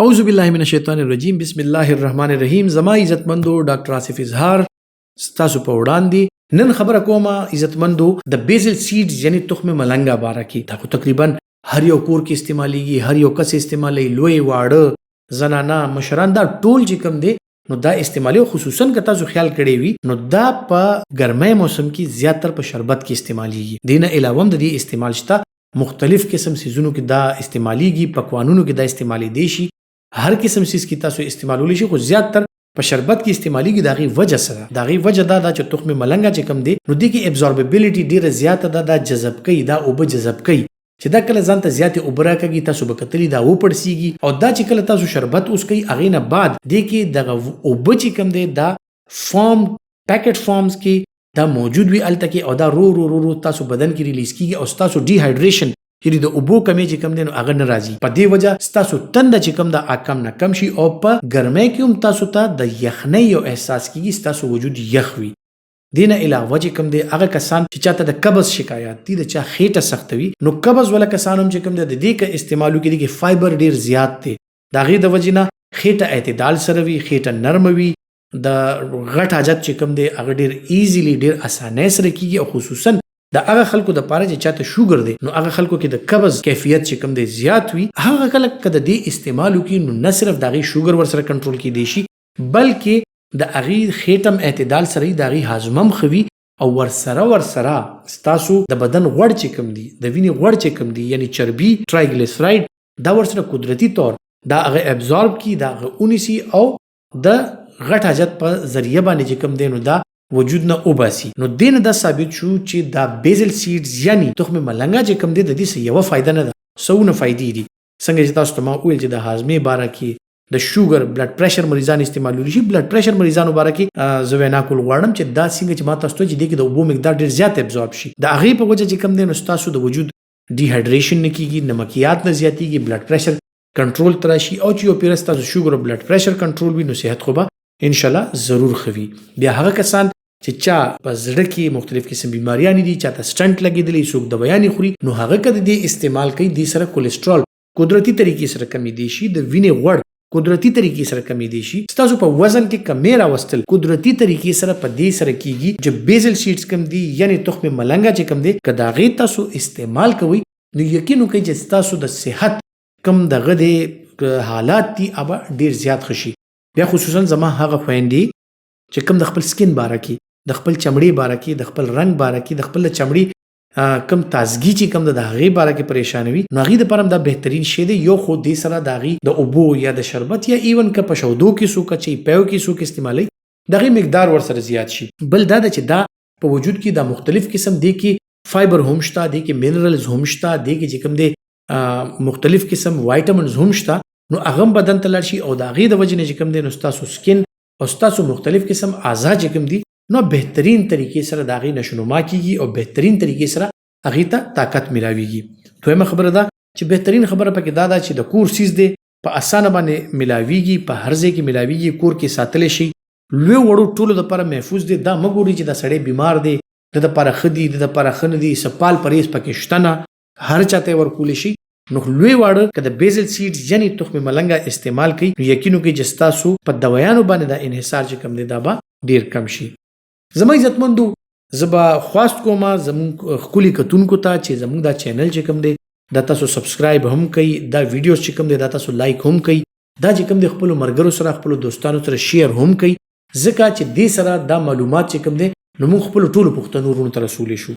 औज़ु बिल्लाहि मिनश शैतानिर रजीम बिस्मिल्लाहिर रहमानिर रहीम। ज़मा इज़्ज़तमंदो डॉक्टर आसिफ इजहार ستاسو په وړاندې نن خبره کومه عزتمندو د بیزل سیډز یعنی تخم ملنګا باره کې. دا خو تقریبا هر یو کور کې استعمالیږي، هر یو کس استعمالوي، لوی واړه زنانه مشران دا ټول چې کوم دی نو دا استعمالي، خصوصا که تاسو خیال کړی وي نو دا په ګرمۍ موسم کې زیاتر په شربت کې استعمالیږي. دینه علاوه د دې استعمال شته مختلف قسم سیزونو کې دا استعمالیږي، پکوانونو کې دا استعمالي دی شي، هر قسم سیز کې تاسو استعمالولی شي، خو زیاتر په شربت کې استعمالیږي. داغي وجه سره داغي وجه دا چې تخم ملنګا چې کم دی نو دغه ابزوربیبিলিټي ډیره زیاته ده، دا جذب کوي، دا اوبه جذب کوي چې دا کله ځان ته زیاتې اوبه راکږي تاسو به کتلی دا و پړسیږي، او دا چې کله تاسو شربت اوس کوي هغې نه بعد دې کې دغه اوبه چې کم دی دا فارم پیکټ فارمز کې دا موجود وي هلته کې، او دا رو رو رو رو تاسو بدن کې ریلیز کیږي او ستاسو ډي هایډریشن یعنی د اوبو کمی چې کم دی نو هغه نه راځي. په دې وجه ستاسو تنده چې کم ده کم نه کم شي، او په ګرمۍ کې هم تاسو ته د یخنۍ یو احساس کیږي، ستاسو وجود یخ وي. دینه علاوه چې کم دی هغه کسان چې چاته د قبض شکایت دي، د چا خېټه سخته وي نو قبض ولا کسان هم چې کم دی د دې کې استعمالو کې دي فایبر ډیر زیات دی، د هغې د وجې نه خېټه اعتدال سره وي، خېټه نرم وي، د غټ حاجت چې کم دی هغه ډیر ایزیلی ډیر اسانۍ سره کیږي، او خصوصا د هغه خلکو د پاره چې چاته شوګر دی نو هغه خلکو کې د قبض کیفیت چې کم دی زیات وي، هغه کله کده دی استعمالو کې نو نه صرف دغه شوګر ور سره کنټرول کې دی شي بلکې د هغه خېټم اعتدال سره د هغه هاضمم خوي، او ور سره ستاسو د بدن غوړ چې کم دی، د وینې غوړ چې کم دی یعنی چربي ټرایګلیسراید دا ور سره قدرتي طور دا هغه ابزورب کی، دا هغه اونیسی، او د غټ حاجت په ذریعہ باندې چې کم دی نو دا وجود نه وباسي. نو دین دا ثابت شو چې دا بیزل سیډز یعنی تخم ملنګا چې کم دی د دې څه یو فائدہ نه ده، سونه فائدې دي. څنګه چې تاسو ته ما ویل چې د هاضمې باره کې د شوګر بلډ پریشر مریضان استعمالولی شي، بلډ پریشر مریضانو باره کې زه وینا کول غواړم چې دا څنګه چې ما تاسو ته چې دغه د اوبو مقدار ډیر زیات ابزورب شي، د هغې په وجه چې کم دی نو ستاسو د وجود ډي هایډریشن نه کیږي، نمکیات نه زیاتیږي، بلډ پریشر کنټرول تر شي، او چې یو پیرس تاسو شوګر او بلډ پریشر کنټرول وي نو صحت خو به ان شاء الله ضرور خوي. بیا هغه کسان چې چا په زړه کې مختلف قسم بیماریاں دي، چاته سټنټ لګېدلی، څوک دوایانې خوري، نو هغه کده دې استعمال کوي دې سره کولیسټرول قدرتي طریقې سره کمیدی شي، د وینې غوړ قدرتي طریقې سره کمیدی شي، ستاسو په وزن کې کمی راوستل قدرتي طریقې سره په دې سره کیږي. چې بیزل سیډز کم دي یعنی تخم ملنګا چې کم دي که د هغې تاسو استعمال کوئ نو یقین وکړئ چې ستاسو د صحت کم دغه د حالات دي هغه ډېر زیات ښه شي. بیا خصوصا زما هغه خویندې چې کم د خپل سکین باره کې، د خپل چمړې باره کې، د خپل رنگ باره کې، د خپل چمړې کم تازګي چې کم د هغې باره کې پریشان وي نو هغې دپاره دا بهترین شی دی. یو خو دې سره د هغې د اوبو یا د شربت یا ایون که په شودو کې څوک اچوي، پیو کې څوک استعمالوي، د هغې مقدار ورسره زیات شي. بل دا ده چې دا په وجود کې دا مختلف قسم دې کې فایبر هم شته، دې کې منرلز هم شته، دې کې چې کم دی مختلف قسم وایټامنز هم شته، نو هغه هم بدن ته لاړ شي، او د هغې د وجې نه چې کم دی نو ستاسو سکین او ستاسو مختلف قسم اعضا چې کم دي نو بهترین طریقې سره د هغې نشونما کیږي، او بهترین طریقې سره هغې ته طاقت ملاویږي. دویمه خبره ده چې بهترین خبره پکې دا ده چې د کور سیز دی په اسانه باندې ملاویږي، په هر ځای کې ملاویږي، کور کې ساتلی شي، لوی وړو ټولو دپاره محفوظ دی. دا مه ګورئ چې دا سړی بیمار دی، د دپاره ښه دي، د دپاره ښه نه دي، سپال پرهیز پکې شته نه، هر چاته یې ورکولی شي. نو لوی واړه که د بیزل سیډز یعنی تخم ملنګا استعمال کوي نو یقین وکړئ چې ستاسو په دوایانو باندې دا انحصار چې کم دی دا به ډېر کم شي. زما عزتمندو زه به خواست کوم زموږ ښکلي کتونکو ته چې زموږ دا چینل چې کوم دی دا تاسو سبسکرایب هم کوئ، دا ویډیوز چې کوم دی دا تاسو لایک هم کوئ، دا چې کوم دی خپلو ملګرو سره خپلو دوستانو سره شیر هم کوئ، ځکه چې دې سره دا معلومات چې کوم دی نو موږ خپلو ټولو پښتنو وروڼو ته رسولی شو.